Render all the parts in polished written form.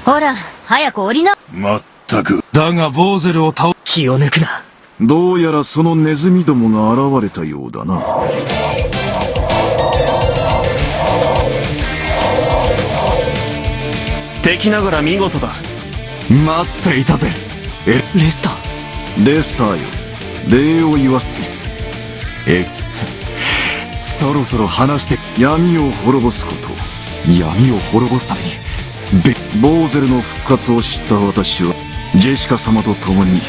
ほら、早く降りな。まったく。だがボーゼルを倒、気を抜くな。どうやらそのネズミどもが現れたようだな。敵ながら見事だ。待っていたぜ。レスター。レスターよ、礼を言わせ。そろそろ話して。闇を滅ぼすこと。闇を滅ぼすためにボーゼルの復活を知った私はジェシカ様と共に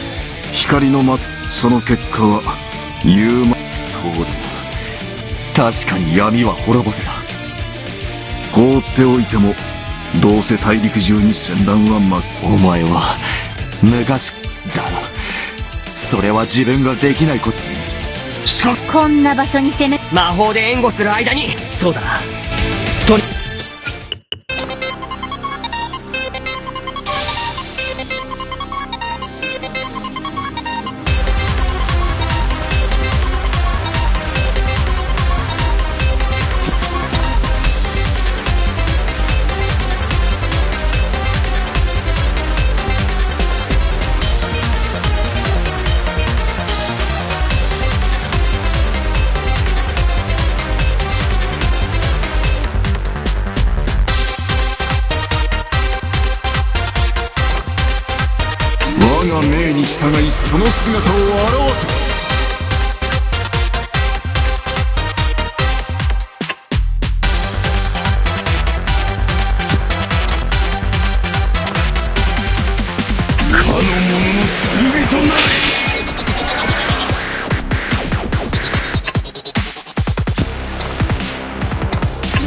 光のその結果はそうだ。確かに闇は滅ぼせた。放っておいてもどうせ大陸中に戦乱はお前は昔だな。それは自分ができないこと。こんな場所に攻め。魔法で援護する間に。そうだな。我が命に従いその姿を現せ。かの者の剣となれ。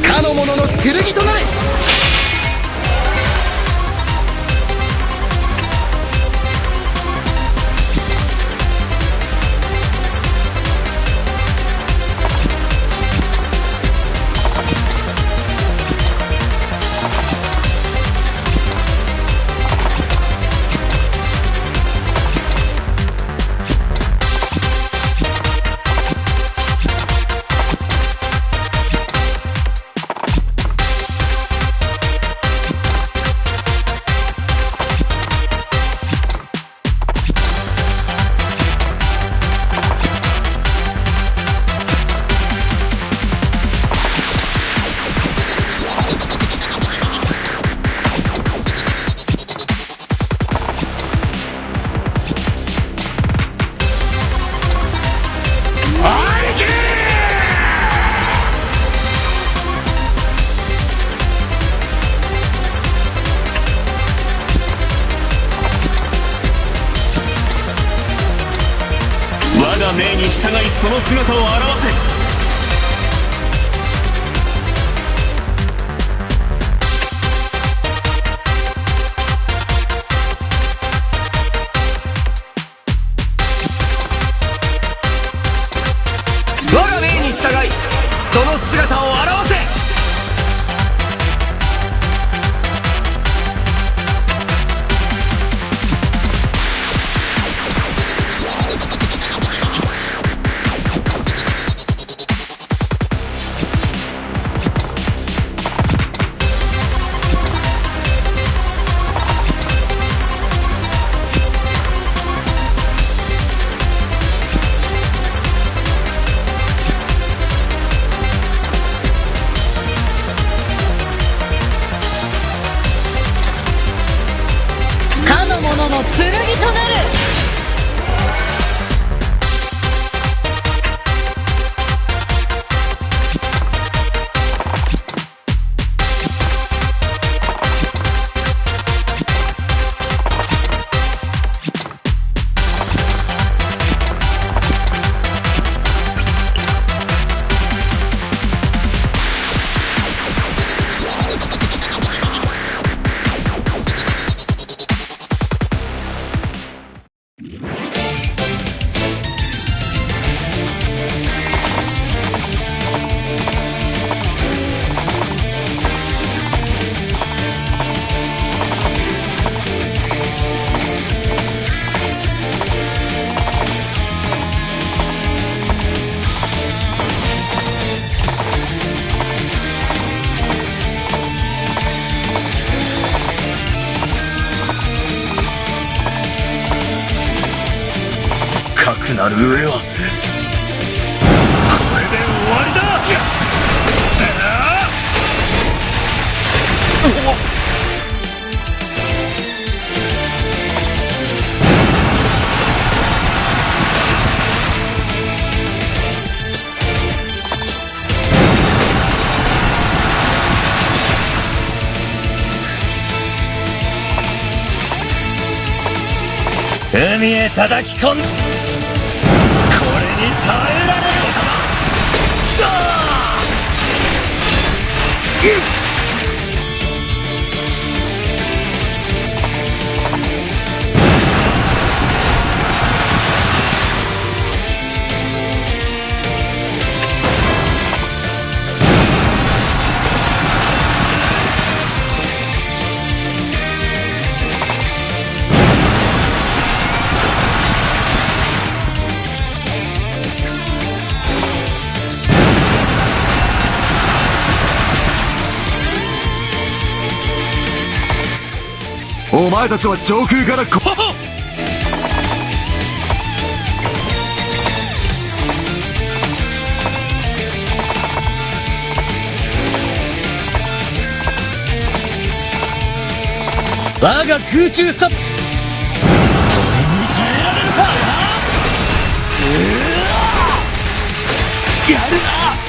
かの者の剣となれ。我が命に従いその姿を現せ。我が命に従いその姿を現せ。者の剣となる。なる上はこれで終わりだ。海へ叩き込ん、これに耐えられるのかな。お前たちは上空から我が空中サこれに耐えられるか。やるな。